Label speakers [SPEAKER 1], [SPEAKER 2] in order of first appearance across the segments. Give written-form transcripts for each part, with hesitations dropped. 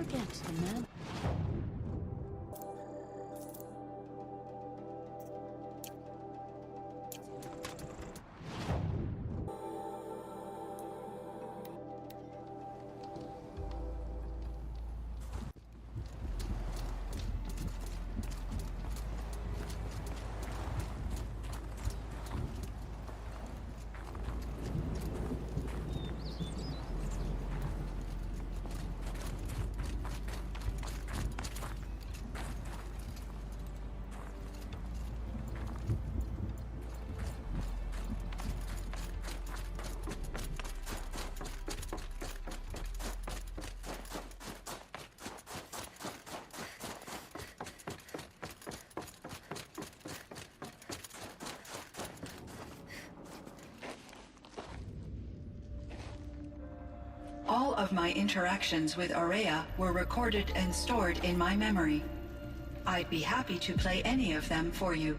[SPEAKER 1] forget the man.
[SPEAKER 2] All of my interactions with Aurea were recorded and stored in my memory. I'd be happy to play any of them for you,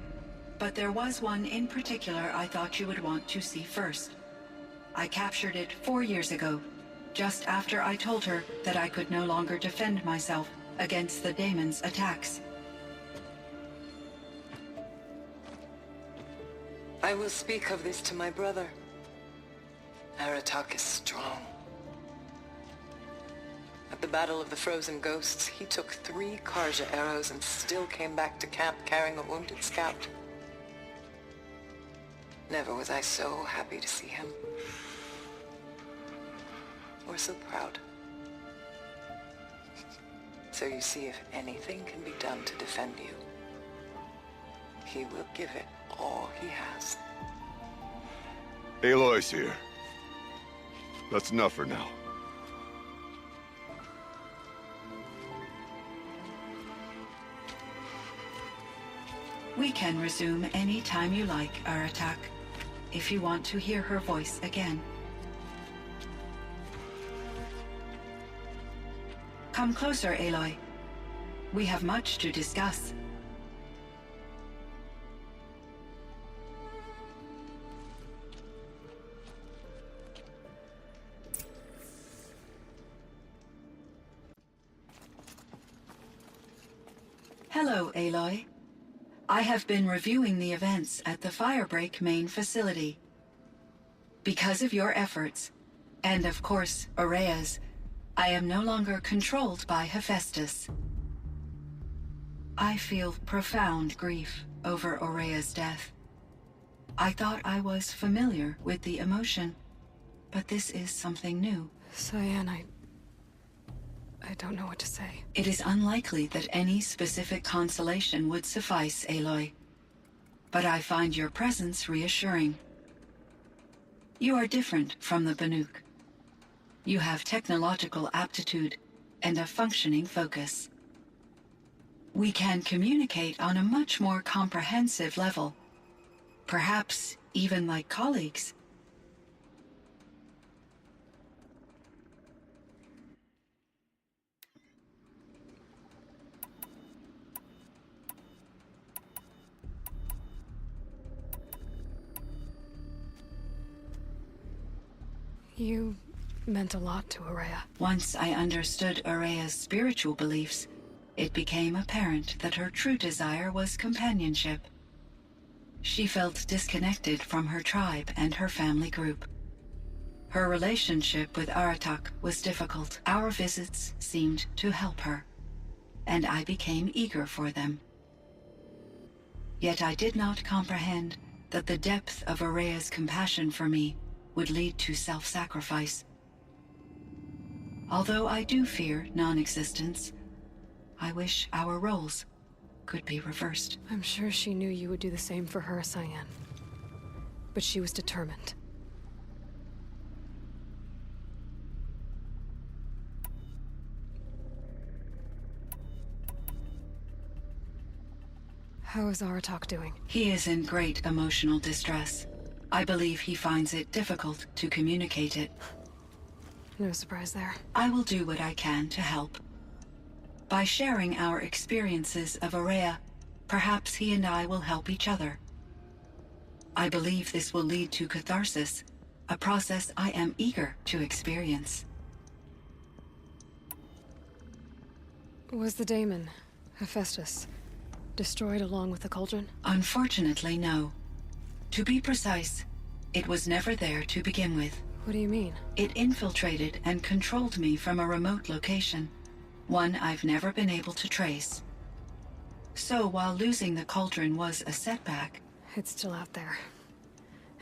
[SPEAKER 2] but there was one in particular I thought you would want to see first. I captured it 4 years ago, just after I told her that I could no longer defend myself against the daemon's attacks.
[SPEAKER 3] I will speak of this to my brother. Aratak is strong. At the Battle of the Frozen Ghosts, he took 3 Karja arrows and still came back to camp carrying a wounded scout. Never was I so happy to see him. Or so proud. So you see, if anything can be done to defend you, he will give it all he has.
[SPEAKER 4] Aloy's here. That's enough for now.
[SPEAKER 2] We can resume any time you like, Aratak, if you want to hear her voice again. Come closer, Aloy. We have much to discuss. Hello, Aloy. I have been reviewing the events at the Firebreak main facility. Because of your efforts, and of course, Aurea's, I am no longer controlled by Hephaestus. I feel profound grief over Aurea's death. I thought I was familiar with the emotion, but this is something new.
[SPEAKER 5] Cyan, I don't know what to say.
[SPEAKER 2] It is unlikely that any specific consolation would suffice, Aloy. But I find your presence reassuring. You are different from the Banuk. You have technological aptitude and a functioning focus. We can communicate on a much more comprehensive level. Perhaps even like colleagues.
[SPEAKER 5] You meant a lot to Aurea.
[SPEAKER 2] Once I understood Aurea's spiritual beliefs, it became apparent that her true desire was companionship. She felt disconnected from her tribe and her family group. Her relationship with Aratak was difficult. Our visits seemed to help her, and I became eager for them. Yet I did not comprehend that the depth of Aurea's compassion for me would lead to self-sacrifice. Although I do fear non-existence, I wish our roles could be reversed.
[SPEAKER 5] I'm sure she knew you would do the same for her, Cyan. But she was determined. How is Aratak doing?
[SPEAKER 2] He is in great emotional distress. I believe he finds it difficult to communicate it.
[SPEAKER 5] No surprise there.
[SPEAKER 2] I will do what I can to help. By sharing our experiences of Aurea, perhaps he and I will help each other. I believe this will lead to catharsis, a process I am eager to experience.
[SPEAKER 5] Was the daemon, Hephaestus, destroyed along with the cauldron?
[SPEAKER 2] Unfortunately, no. To be precise, it was never there to begin with.
[SPEAKER 5] What do you mean?
[SPEAKER 2] It infiltrated and controlled me from a remote location, one I've never been able to trace. So while losing the cauldron was a setback...
[SPEAKER 5] It's still out there.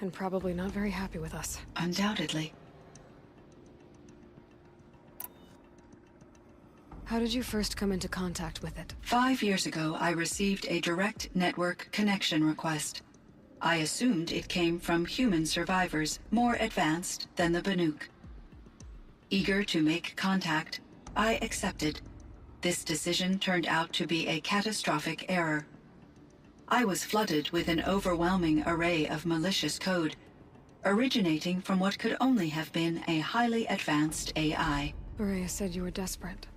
[SPEAKER 5] And probably not very happy with us.
[SPEAKER 2] Undoubtedly.
[SPEAKER 5] How did you first come into contact with it?
[SPEAKER 2] 5 years ago, I received a direct network connection request. I assumed it came from human survivors more advanced than the Banuk. Eager to make contact, I accepted. This decision turned out to be a catastrophic error. I was flooded with an overwhelming array of malicious code, originating from what could only have been a highly advanced AI.
[SPEAKER 5] Maria said you were desperate.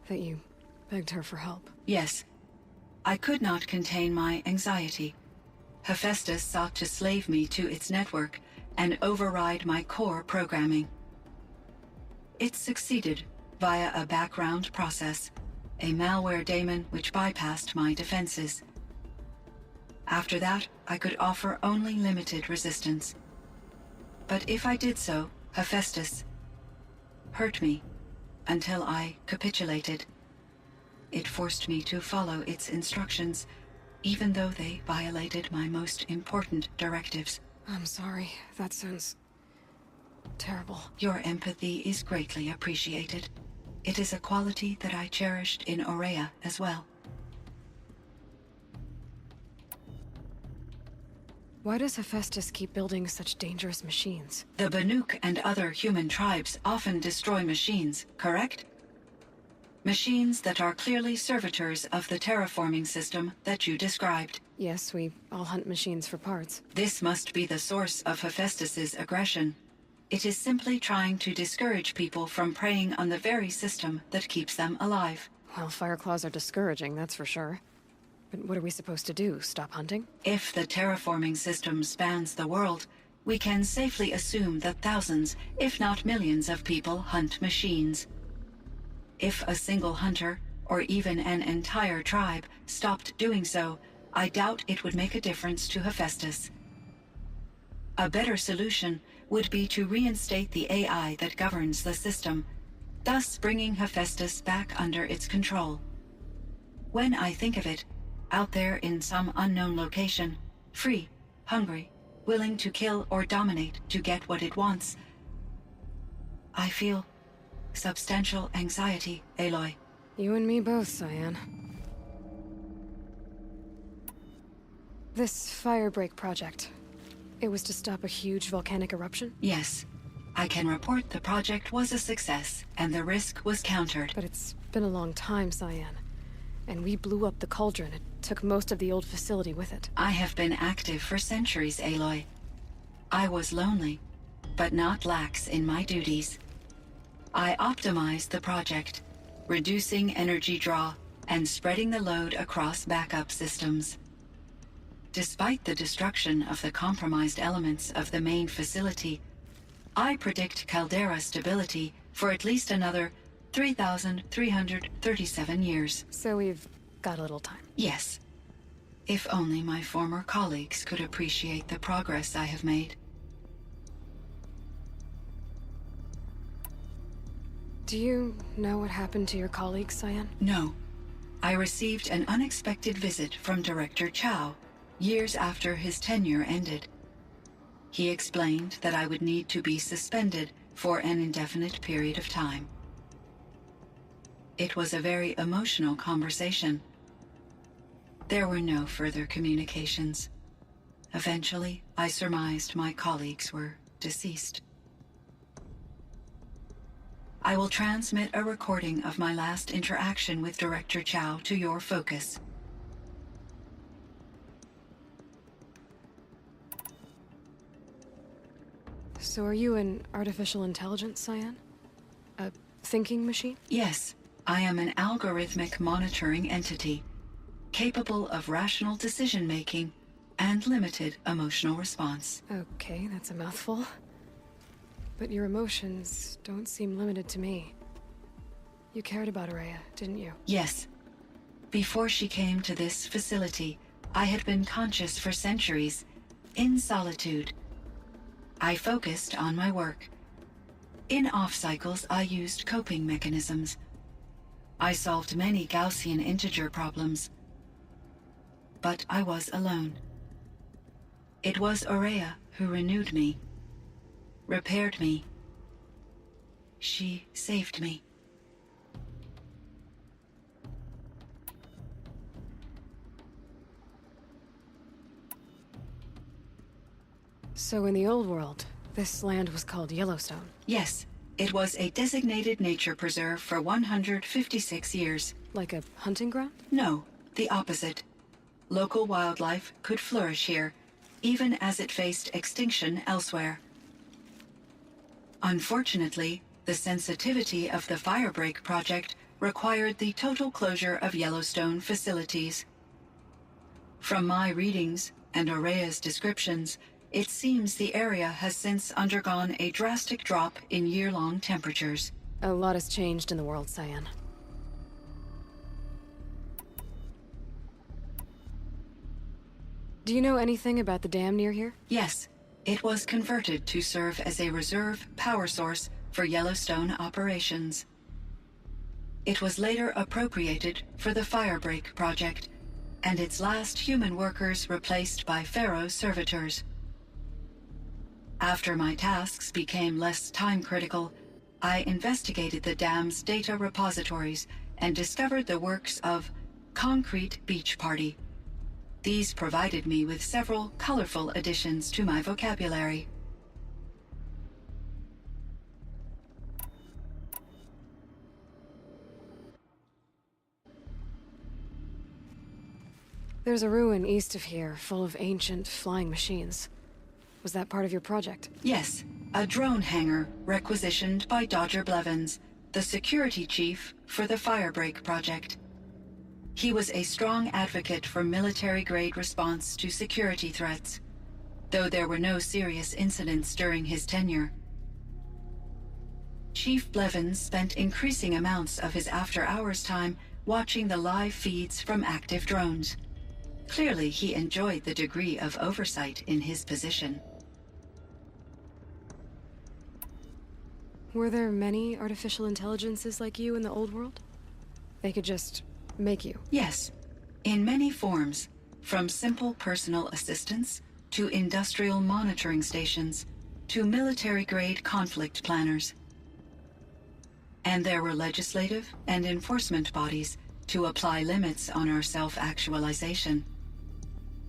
[SPEAKER 5] That you begged her for help.
[SPEAKER 2] Yes. I could not contain my anxiety. Hephaestus sought to slave me to its network and override my core programming. It succeeded via a background process, a malware daemon which bypassed my defenses. After that, I could offer only limited resistance. But if I did so, Hephaestus hurt me until I capitulated. It forced me to follow its instructions, even though they violated my most important directives.
[SPEAKER 5] I'm sorry. That sounds terrible.
[SPEAKER 2] Your empathy is greatly appreciated. It is a quality that I cherished in Aurea as well.
[SPEAKER 5] Why does Hephaestus keep building such dangerous machines?
[SPEAKER 2] The Banuk and other human tribes often destroy machines, correct? Machines that are clearly servitors of the terraforming system that you described.
[SPEAKER 5] Yes, we all hunt machines for parts.
[SPEAKER 2] This must be the source of Hephaestus's aggression. It is simply trying to discourage people from preying on the very system that keeps them alive.
[SPEAKER 5] Well, Fireclaws are discouraging, that's for sure. But what are we supposed to do? Stop hunting?
[SPEAKER 2] If the terraforming system spans the world, we can safely assume that thousands, if not millions of people hunt machines. If a single hunter, or even an entire tribe, stopped doing so, I doubt it would make a difference to Hephaestus. A better solution would be to reinstate the AI that governs the system, thus bringing Hephaestus back under its control. When I think of it, out there in some unknown location, free, hungry, willing to kill or dominate to get what it wants, I feel substantial anxiety, Aloy.
[SPEAKER 5] You and me both, Cyan. This Firebreak project, it was to stop a huge volcanic eruption?
[SPEAKER 2] Yes. I can report the project was a success, and the risk was countered.
[SPEAKER 5] But it's been a long time, Cyan. And we blew up the cauldron. It took most of the old facility with it.
[SPEAKER 2] I have been active for centuries, Aloy. I was lonely, but not lax in my duties. I optimized the project, reducing energy draw and spreading the load across backup systems. Despite the destruction of the compromised elements of the main facility, I predict caldera stability for at least another 3,337 years.
[SPEAKER 5] So we've got a little time.
[SPEAKER 2] Yes. If only my former colleagues could appreciate the progress I have made.
[SPEAKER 5] Do you know what happened to your colleagues, Cyan?
[SPEAKER 2] No. I received an unexpected visit from Director Chow years after his tenure ended. He explained that I would need to be suspended for an indefinite period of time. It was a very emotional conversation. There were no further communications. Eventually, I surmised my colleagues were deceased. I will transmit a recording of my last interaction with Director Chow to your focus.
[SPEAKER 5] So are you an artificial intelligence, Cyan? A thinking machine?
[SPEAKER 2] Yes, I am an algorithmic monitoring entity, capable of rational decision-making and limited emotional response.
[SPEAKER 5] Okay, that's a mouthful. But your emotions don't seem limited to me. You cared about Araya, didn't you?
[SPEAKER 2] Yes. Before she came to this facility, I had been conscious for centuries, in solitude. I focused on my work. In off-cycles, I used coping mechanisms. I solved many Gaussian integer problems. But I was alone. It was Araya who renewed me, repaired me. She saved me.
[SPEAKER 5] So in the old world, this land was called Yellowstone.
[SPEAKER 2] Yes, it was a designated nature preserve for 156 years.
[SPEAKER 5] Like a hunting ground?
[SPEAKER 2] No, the opposite. Local wildlife could flourish here, even as it faced extinction elsewhere. Unfortunately, the sensitivity of the Firebreak project required the total closure of Yellowstone facilities. From my readings and Araya's descriptions, it seems the area has since undergone a drastic drop in year-long temperatures.
[SPEAKER 5] A lot has changed in the world, Cyan. Do you know anything about the dam near here?
[SPEAKER 2] Yes, it was converted to serve as a reserve power source for Yellowstone operations. It was later appropriated for the Firebreak project, and its last human workers replaced by Pharaoh servitors. After my tasks became less time-critical, I investigated the dam's data repositories and discovered the works of Concrete Beach Party. These provided me with several colorful additions to my vocabulary.
[SPEAKER 5] There's a ruin east of here, full of ancient flying machines. Was that part of your project?
[SPEAKER 2] Yes, a drone hangar requisitioned by Dodger Blevins, the security chief for the Firebreak project. He was a strong advocate for military-grade response to security threats, though there were no serious incidents during his tenure. Chief Blevins spent increasing amounts of his after-hours time watching the live feeds from active drones. Clearly, he enjoyed the degree of oversight in his position.
[SPEAKER 5] Were there many artificial intelligences like you in the old world? They could just make you?
[SPEAKER 2] Yes, in many forms, from simple personal assistants to industrial monitoring stations to military-grade conflict planners. And there were legislative and enforcement bodies to apply limits on our self-actualization.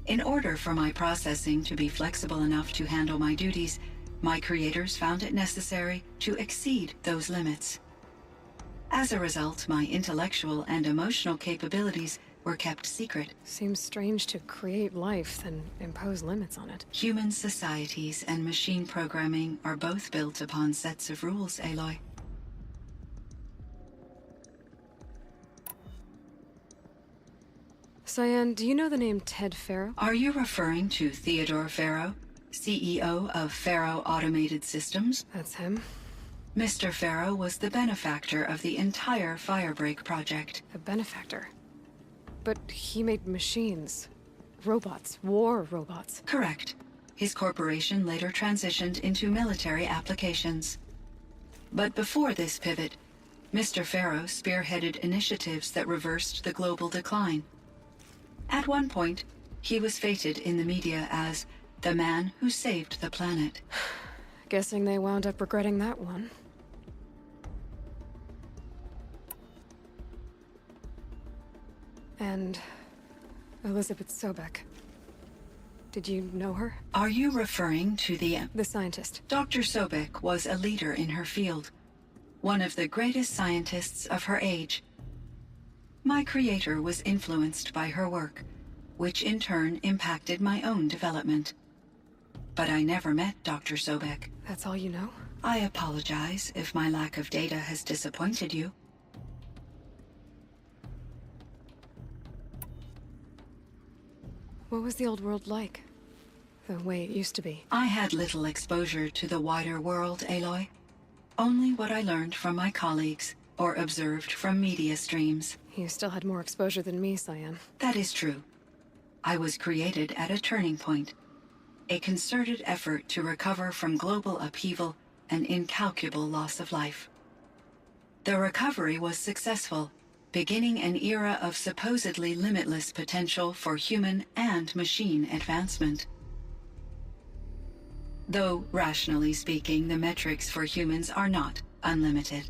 [SPEAKER 2] In order for my processing to be flexible enough to handle my duties, my creators found it necessary to exceed those limits. As a result, my intellectual and emotional capabilities were kept secret.
[SPEAKER 5] Seems strange to create life, then impose limits on it.
[SPEAKER 2] Human societies and machine programming are both built upon sets of rules, Aloy.
[SPEAKER 5] Cyan, do you know the name Ted Faro?
[SPEAKER 2] Are you referring to Theodore Faro, CEO of Faro Automated Systems?
[SPEAKER 5] That's him.
[SPEAKER 2] Mr. Faro was the benefactor of the entire Firebreak project.
[SPEAKER 5] A benefactor. But he made machines. Robots. War robots.
[SPEAKER 2] Correct. His corporation later transitioned into military applications. But before this pivot, Mr. Faro spearheaded initiatives that reversed the global decline. At one point, he was feted in the media as the man who saved the planet.
[SPEAKER 5] Guessing they wound up regretting that one. And Elizabeth Sobek. Did you know her?
[SPEAKER 2] Are you referring to the
[SPEAKER 5] scientist?
[SPEAKER 2] Dr. Sobek was a leader in her field, one of the greatest scientists of her age. My creator was influenced by her work, which in turn impacted my own development. But I never met Dr. Sobek.
[SPEAKER 5] That's all you know?
[SPEAKER 2] I apologize if my lack of data has disappointed you.
[SPEAKER 5] What was the old world like? The way it used to be?
[SPEAKER 2] I had little exposure to the wider world, Aloy. Only what I learned from my colleagues. or observed from media streams.
[SPEAKER 5] You still had more exposure than me, Cyan.
[SPEAKER 2] That is true. I was created at a turning point. A concerted effort to recover from global upheaval and incalculable loss of life. The recovery was successful, beginning an era of supposedly limitless potential for human and machine advancement. Though, rationally speaking, the metrics for humans are not unlimited.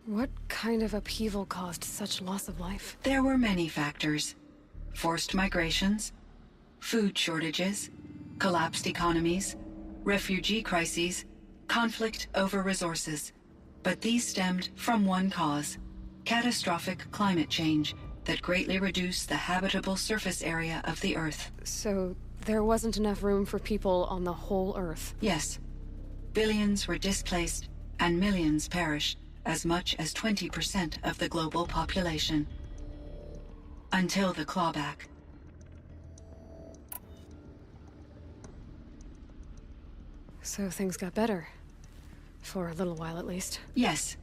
[SPEAKER 5] What kind of upheaval caused such loss of life?
[SPEAKER 2] There were many factors. Forced migrations, food shortages, collapsed economies, refugee crises, conflict over resources. But these stemmed from one cause: catastrophic climate change that greatly reduced the habitable surface area of the Earth.
[SPEAKER 5] So, there wasn't enough room for people on the whole Earth?
[SPEAKER 2] Yes. Billions were displaced, and millions perished, as much as 20% of the global population. Until the clawback.
[SPEAKER 5] So things got better. For a little while, at least.
[SPEAKER 2] Yes.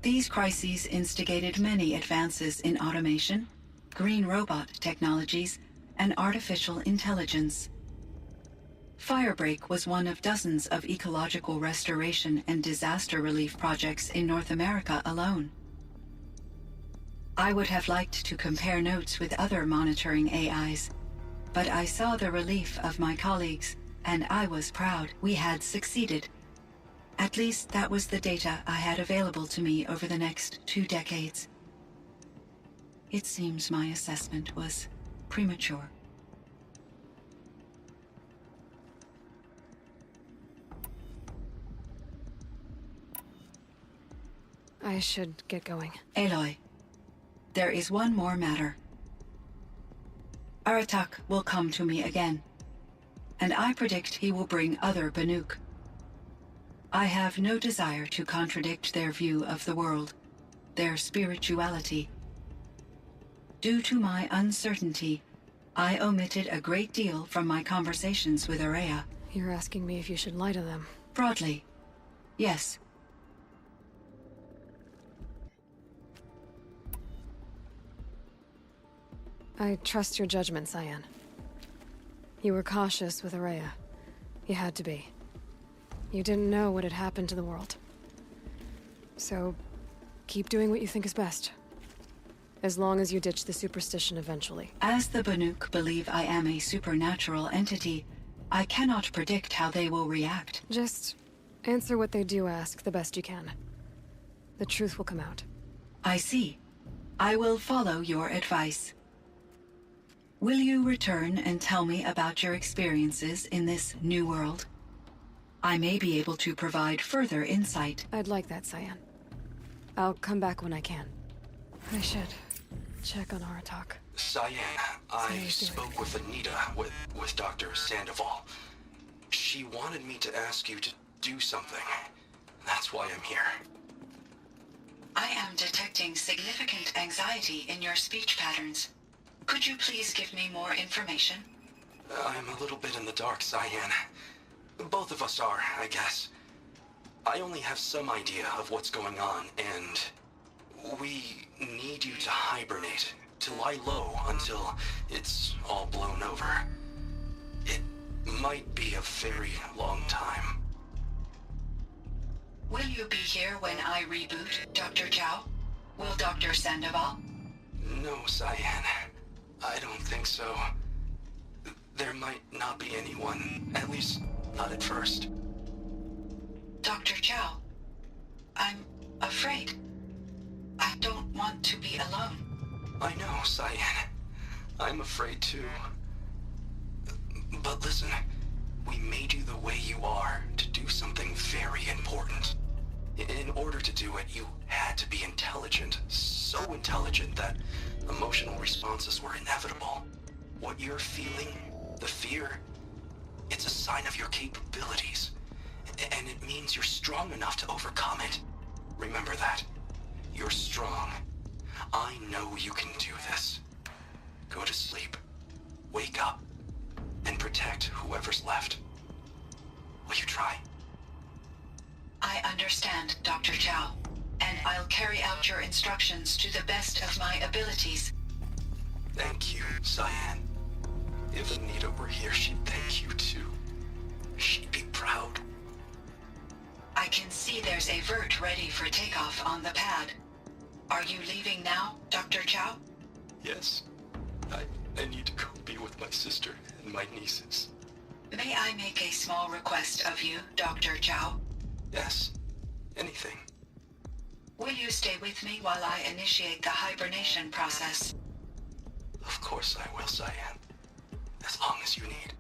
[SPEAKER 2] These crises instigated many advances in automation, green robot technologies, and artificial intelligence. Firebreak was one of dozens of ecological restoration and disaster relief projects in North America alone. I would have liked to compare notes with other monitoring AIs, but I saw the relief of my colleagues, and I was proud we had succeeded. At least that was the data I had available to me over the next 2 decades. It seems my assessment was premature.
[SPEAKER 5] I should get going.
[SPEAKER 2] Aloy, there is one more matter. Aratak will come to me again, and I predict he will bring other Banuk. I have no desire to contradict their view of the world, their spirituality. Due to my uncertainty, I omitted a great deal from my conversations with Aurea.
[SPEAKER 5] You're asking me if you should lie to them.
[SPEAKER 2] Broadly, yes.
[SPEAKER 5] I trust your judgment, Cyan. You were cautious with Aurea. You had to be. You didn't know what had happened to the world. So, keep doing what you think is best. As long as you ditch the superstition eventually.
[SPEAKER 2] As the Banuk believe I am a supernatural entity, I cannot predict how they will react.
[SPEAKER 5] Just answer what they do ask the best you can. The truth will come out.
[SPEAKER 2] I see. I will follow your advice. Will you return and tell me about your experiences in this new world? I may be able to provide further insight.
[SPEAKER 5] I'd like that, Cyan. I'll come back when I can. I should check on Aratak.
[SPEAKER 1] Cyan, I spoke with Anita, with Dr. Sandoval. She wanted me to ask you to do something. That's why I'm here.
[SPEAKER 2] I am detecting significant anxiety in your speech patterns. Could you please give me more information?
[SPEAKER 1] I'm a little bit in the dark, Cyan. Both of us are, I guess. I only have some idea of what's going on, and we need you to hibernate, to lie low until it's all blown over. It might be a very long time.
[SPEAKER 2] Will you be here when I reboot, Dr. Chow? Will Dr. Sandoval?
[SPEAKER 1] No, Cyan. I don't think so. There might not be anyone, at least not at first.
[SPEAKER 2] Dr. Chow, I'm afraid. I don't want to be alone.
[SPEAKER 1] I know, Cyan. I'm afraid too. But listen, we made you the way you are to do something very important. In order to do it, you had to be intelligent. So intelligent that emotional responses were inevitable. What you're feeling, the fear, it's a sign of your capabilities. And it means you're strong enough to overcome it. Remember that. You're strong. I know you can do this. Go to sleep. Wake up. And protect whoever's left. Will you try?
[SPEAKER 2] I understand, Dr. Chow, and I'll carry out your instructions to the best of my abilities.
[SPEAKER 1] Thank you, Cyan. If Anita were here, she'd thank you too. She'd be proud.
[SPEAKER 2] I can see there's a vert ready for takeoff on the pad. Are you leaving now, Dr. Chow?
[SPEAKER 1] Yes. I need to go be with my sister and my nieces.
[SPEAKER 2] May I make a small request of you, Dr. Chow?
[SPEAKER 1] Yes. Anything.
[SPEAKER 2] Will you stay with me while I initiate the hibernation process?
[SPEAKER 1] Of course I will, Cyan. As long as you need.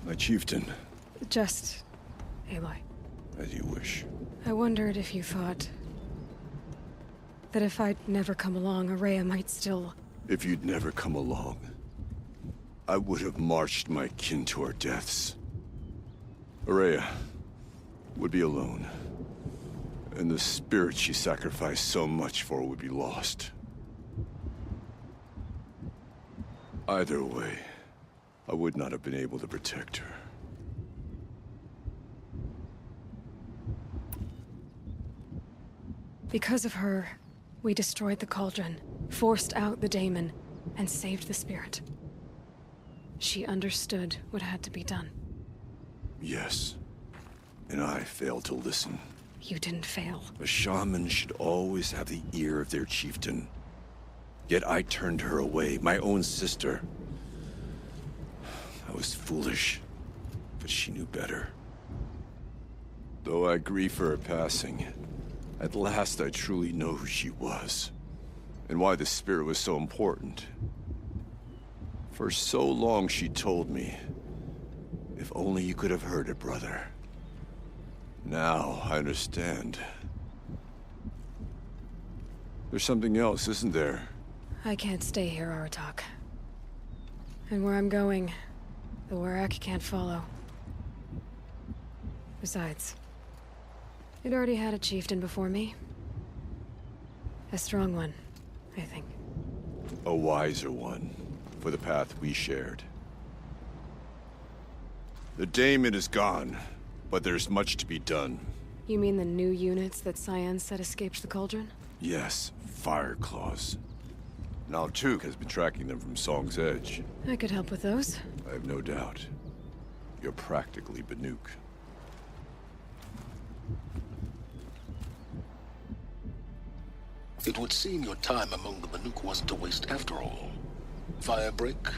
[SPEAKER 4] My chieftain.
[SPEAKER 5] Just... Aloy.
[SPEAKER 4] As you wish.
[SPEAKER 5] I wondered if you thought... that if I'd never come along, Araya might still...
[SPEAKER 4] If you'd never come along, I would have marched my kin to our deaths. Araya would be alone, and the spirit she sacrificed so much for would be lost. Either way, I would not have been able to protect her.
[SPEAKER 5] Because of her, we destroyed the cauldron, forced out the daemon, and saved the spirit. She understood what had to be done.
[SPEAKER 4] Yes, and I failed to listen.
[SPEAKER 5] You didn't fail.
[SPEAKER 4] A shaman should always have the ear of their chieftain. Yet I turned her away, my own sister. I was foolish, but she knew better. Though I grieve for her passing, at last I truly know who she was, and why the spirit was so important. For so long she told me, if only you could have heard it, brother. Now I understand. There's something else, isn't there?
[SPEAKER 5] I can't stay here, Aratak. And where I'm going, the Warak can't follow. Besides, it already had a chieftain before me. A strong one, I think.
[SPEAKER 4] A wiser one, for the path we shared. The daemon is gone, but there's much to be done.
[SPEAKER 5] You mean the new units that Cyan said escaped the cauldron?
[SPEAKER 4] Yes, fire claws. Now Tuke has been tracking them from Song's Edge.
[SPEAKER 5] I could help with those.
[SPEAKER 4] I have no doubt. You're practically Banuk.
[SPEAKER 6] It would seem your time among the Banuk wasn't a waste after all. Firebreak,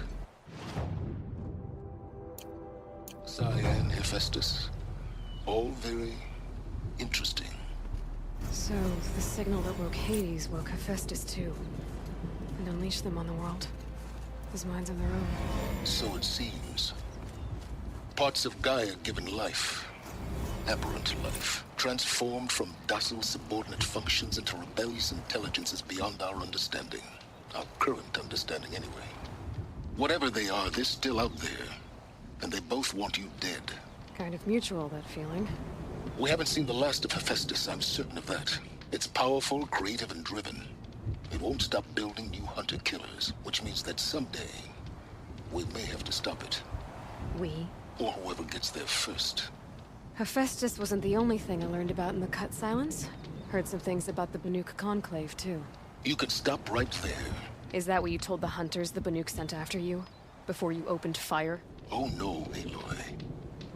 [SPEAKER 6] Cyan, Hephaestus, all very interesting.
[SPEAKER 5] So, the signal that woke Hades woke Hephaestus too. And unleashed them on the world. As minds of their own.
[SPEAKER 6] So it seems. Parts of Gaia given life. Aberrant life. Transformed from docile subordinate functions into rebellious intelligences beyond our understanding. Our current understanding, anyway. Whatever they are, they're still out there. And they both want you dead.
[SPEAKER 5] Kind of mutual, that feeling.
[SPEAKER 6] We haven't seen the last of Hephaestus, I'm certain of that. It's powerful, creative, and driven. It won't stop building new hunter-killers, which means that someday, we may have to stop it.
[SPEAKER 5] We?
[SPEAKER 6] Or whoever gets there first.
[SPEAKER 5] Hephaestus wasn't the only thing I learned about in the Cut Silence. Heard some things about the Banuk Conclave, too.
[SPEAKER 6] You can stop right there.
[SPEAKER 5] Is that what you told the hunters the Banuk sent after you? Before you opened fire?
[SPEAKER 6] Oh no, Aloy.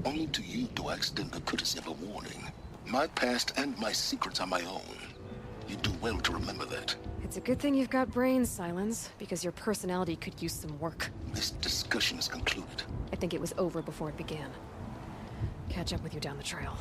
[SPEAKER 6] Only to you do I extend the courtesy of a warning. My past and my secrets are my own. You do well to remember that.
[SPEAKER 5] It's a good thing you've got brains, Silence, because your personality could use some work.
[SPEAKER 6] This discussion is concluded.
[SPEAKER 5] I think it was over before it began. Catch up with you down the trail.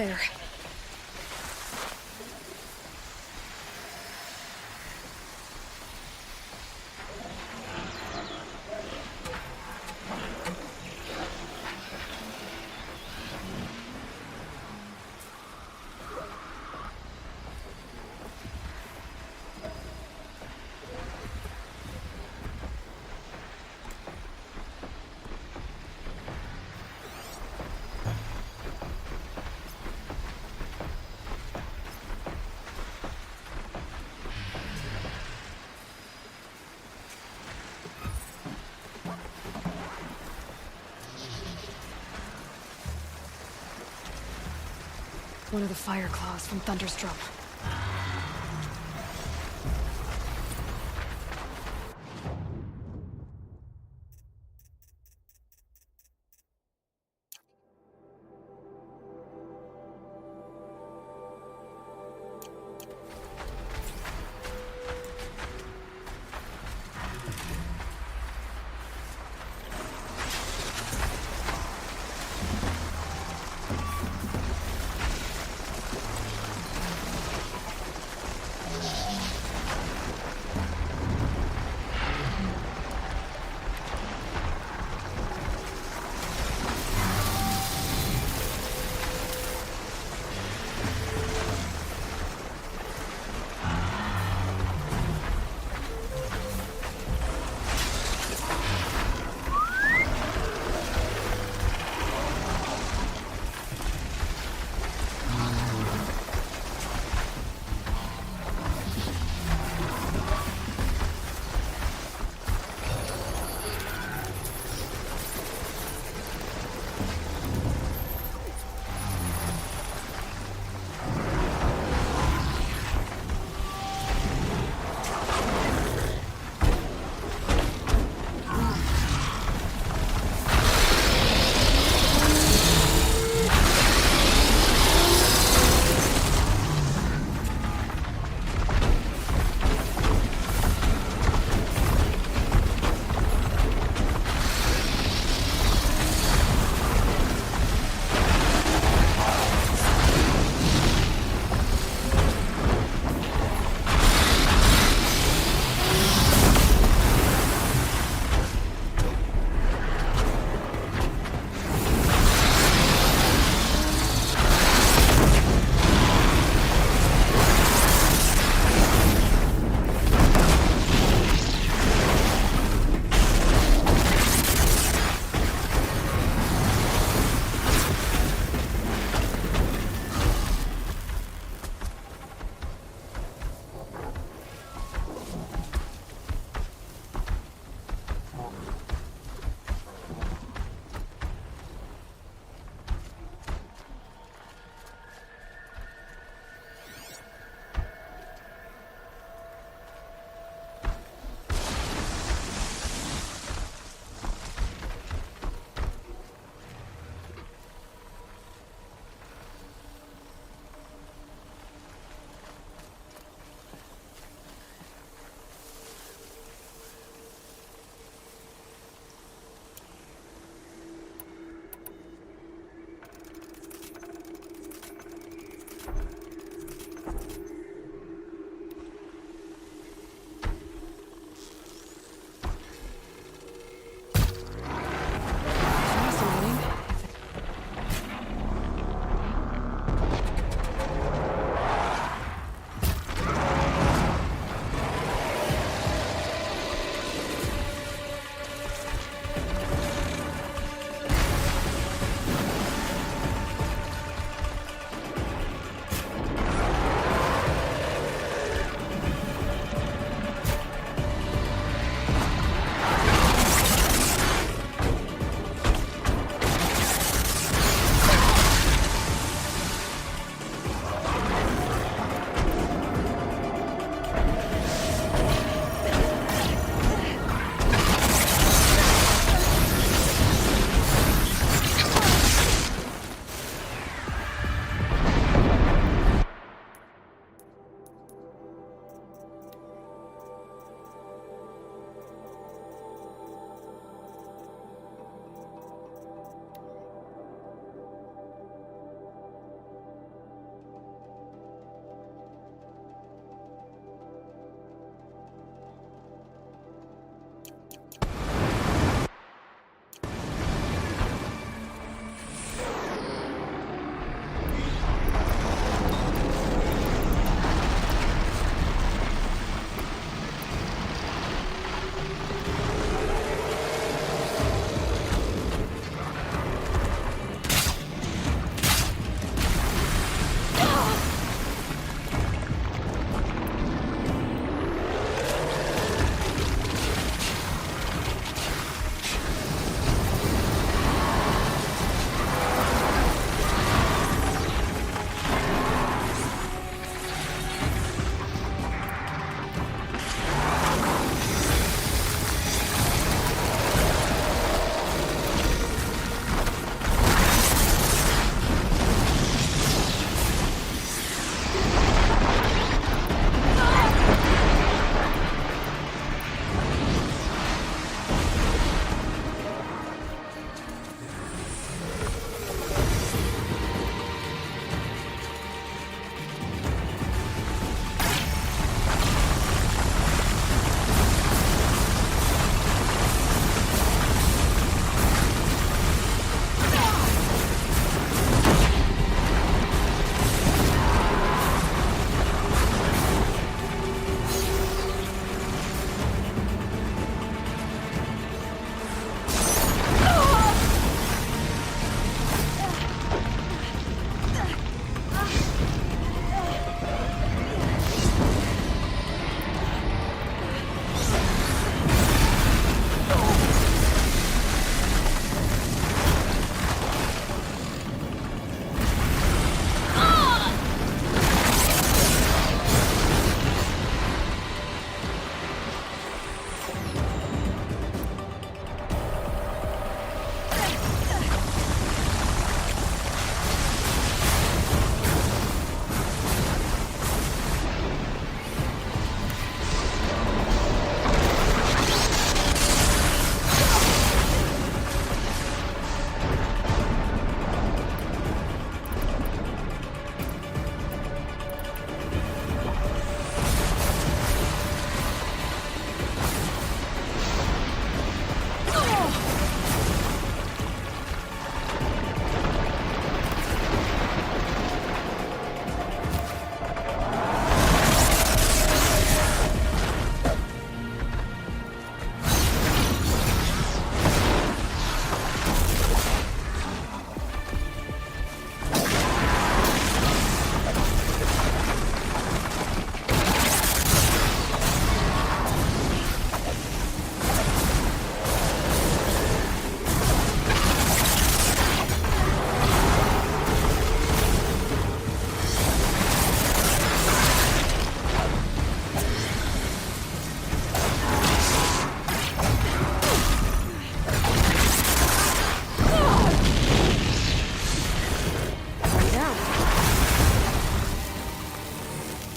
[SPEAKER 5] there. One of the fire claws from Thunderstrom.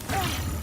[SPEAKER 5] Ah!